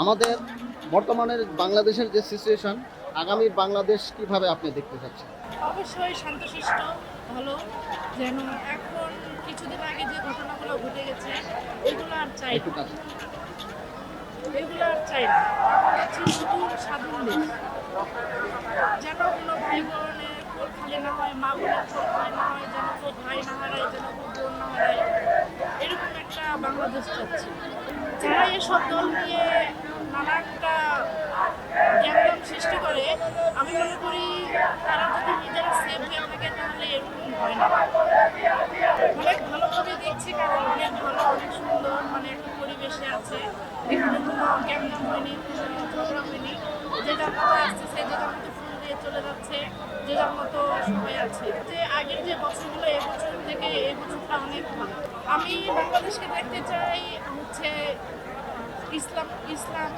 আমাদের বর্তমানের বাংলাদেশের যে সিচুয়েশন, আগামী বাংলাদেশ কিভাবে আপনি দেখতে চাচ্ছেন? অবশ্যই শান্তশিষ্ট ভালো, যেন এখন কিছুদিন আগে যে ঘটনাগুলো ঘটে গেছে এগুলো আর চাই একটু না, কাছে। এগুলো আর চাই না। এখন হচ্ছে নতুন স্বাধীন দেশ, যেন কোনো ভাই বোনের কোল খালি না হয়, মা বোনের কোল খালি না হয়, যেন কেউ ভাই না হারায়, যেন কেউ বোন না হারায়, এরকম একটা বাংলাদেশ চাচ্ছি। যারা এসব দল নিয়ে নানানটা জ্ঞান সৃষ্টি করে, আমি মনে করি তারা যদি নিজেরা সেফ হয়ে থাকে তাহলে এরকম হয় না। অনেক ভালোভাবে দেখছি, কারণ অনেক ভালো, অনেক সুন্দর, মানে একটা পরিবেশে আছে। এখানে কোনো জ্ঞান হয়নি, কোনো ঝগড়া হয়নি। যে যার মতো আসতেছে, যে যার মতো ফোন দিয়ে চলে যাচ্ছে, যে যার মতো সবাই আছে। যে আগের যে বছরগুলো, এবছর থেকে এই বছরটা অনেক ভালো। আমি বাংলাদেশকে দেখতে চাই হচ্ছে ইসলাম ইসলাম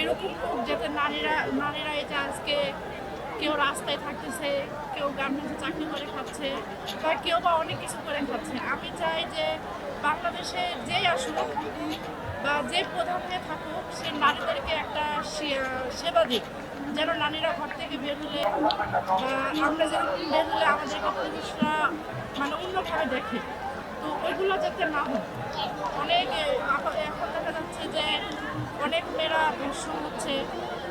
এরকম হোক, যাতে নারীরা এই যে আজকে কেউ রাস্তায় থাকতেছে, কেউ গার্মেন্টসে চাকরি করে খাচ্ছে, বা কেউ বা অনেক কিছু করে খাচ্ছে। আমি চাই যে বাংলাদেশে যেই আসুক বা যে প্রধান হয়ে থাকুক, সে নারীদেরকে একটা সেবা দিক, যেন নারীরা ঘর থেকে বের হলে বা আমরা যেরকম বের হলে আমাদেরকে পুরুষরা মানে অন্যভাবে দেখে, তো ওইগুলো যাতে না হয়। অনেক এখন দেখা যাচ্ছে যে অনেক মেয়েরা ধর্ষণ হচ্ছে,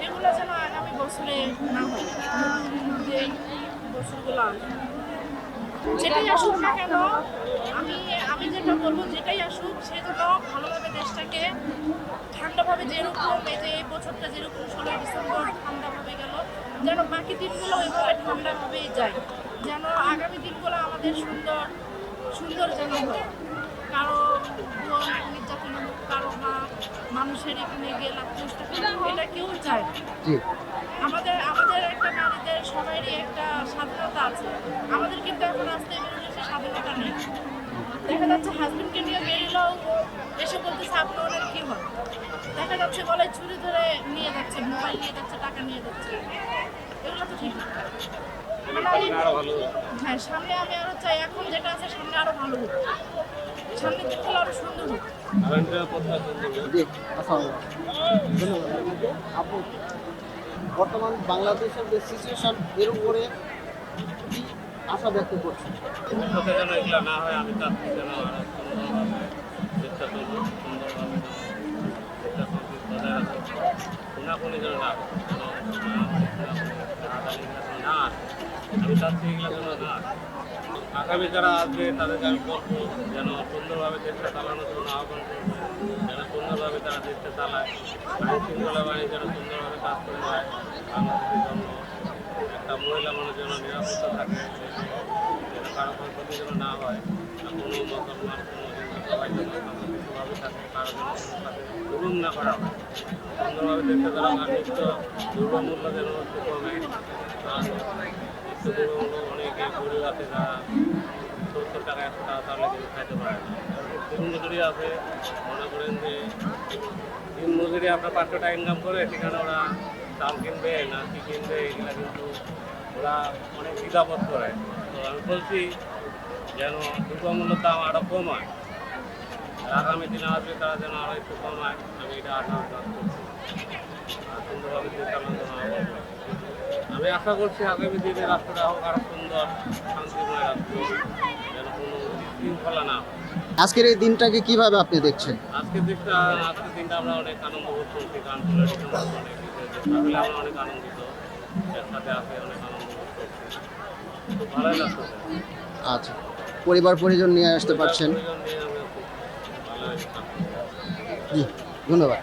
এগুলো যেন আগামী বছরে না হয়, যে বছরগুলো আসবে। যেটাই আসুক না কেন, আমি আমি যেটা বলবো, যেটাই আসুক সে যেন ভালোভাবে দেশটাকে ঠান্ডাভাবে, যেরকম এই যে এই বছরটা যেরকম 16 ডিসেম্বর ঠান্ডাভাবে গেল, যেন বাকি দিনগুলো ওইভাবে ঠান্ডাভাবেই যায়, যেন আগামী দিনগুলো আমাদের সুন্দর সুন্দর যেন হয়। কারো বোন নির্যাতন হোক, কারো মা মানুষের এখানে গিয়ে লাভপুষ্ট এটা কেউ চায় না। জি। আমাদের আমাদের একটা নারীদের সবারই একটা স্বাধীনতা আছে, আমাদের কিন্তু এখন রাস্তায় বেরোলে সে স্বাধীনতা নেই। দেখা যাচ্ছে হাজবেন্ডকে নিয়ে বেরোলেও এসে বলতেছে আপনার ওনার কি হয়, দেখা যাচ্ছে গলায় চুরি ধরে নিয়ে যাচ্ছে, মোবাইল নিয়ে যাচ্ছে, টাকা নিয়ে যাচ্ছে। এগুলো তো ঠিক না। মানে হ্যাঁ, সামনে আমি আরো চাই, এখন যেটা আছে সামনে আরো ভালো হোক, সামনের দিকগুলো আরো সুন্দর হোক। জি, আসসালামু আলাইকুম। ধন্যবাদ আপনাকে। আপু, বর্তমান বাংলাদেশের যে সিচুয়েশন, এর উপরে কি আশা ব্যক্ত করছেন? ভবিষ্যতে যেন এগুলো না হয়, আমি চাচ্ছি যেন আরো সুন্দরভাবে চেষ্টা করবো, সুন্দরভাবে যেন চেষ্টা সংকেত বজায় রাখবো, খুনাখুনি যেন না হয়, যেন না আসে। আমি চাচ্ছি এগুলো যেন না আসে। আগামী যারা আসবে তাদেরকে আমি বলবো যেন সুন্দরভাবে দেশটা চালানোর জন্য আহ্বান করবো, যেন সুন্দরভাবে তারা দেশটা চালায়, আইন শৃঙ্খলা বাহিনী যেন সুন্দরভাবে কাজ করে যায় বাংলাদেশের জন্য। একটা মহিলা মানুষ যেন নিরাপত্তা থাকে, যেন কারো ক্ষতি যেন না হয়, কোনো মুসলমান কোনো হিন্দু সবাই যেন শান্তিভাবে থাকে, কারো যেন কোনো কাছে জুলুম না করা হয়, সুন্দরভাবে দেশটা চালানো। আর নিত্য দ্রব্যমূল্য যেন একটু কমে, আর নিত্য দ্রব্যমূল্য অনেকে গরিব আছে যারা 70 টাকা 100 টাকা তাহলে কিন্তু খাইতে পারে না। দিন মজুরি আছে, মনে করেন যে দিন মজুরি আপনার 500 টাকা ইনকাম করে, সেখানে ওরা চাল কিনবে না কি কিনবে, এগুলো কিন্তু ওরা অনেক দ্বিধাবোধ করে। তো আমি বলছি যেন দ্রব্যমূল্যের দাম আরও কমায়, আগামী দিনে আসবে তারা যেন আরও একটু কমায়, আমি এটা আশা করছি। আর সুন্দরভাবে দেশ চালানোর জন্য আমি আশা করছি আগামী দিনে রাষ্ট্রটা হোক আরও সুন্দর, শান্তিময় রাষ্ট্র, যেন কোনো শৃঙ্খলা না হয়। আজকের এই দিনটাকে কিভাবে আপনি দেখছেন? আজকের দিনটা আমরা অনেক আনন্দ বোধ করছি, কারণ অনেক আসলে আমরা অনেক আনন্দিত, এর সাথে আছে অনেক আনন্দ বোধ করছি, খুব ভালোই লাগছে। আচ্ছা, পরিবার পরিজন নিয়ে আসতে পারছেন? পরিজন নিয়ে আমরা খুব ভালোই থাকছি। জি, ধন্যবাদ।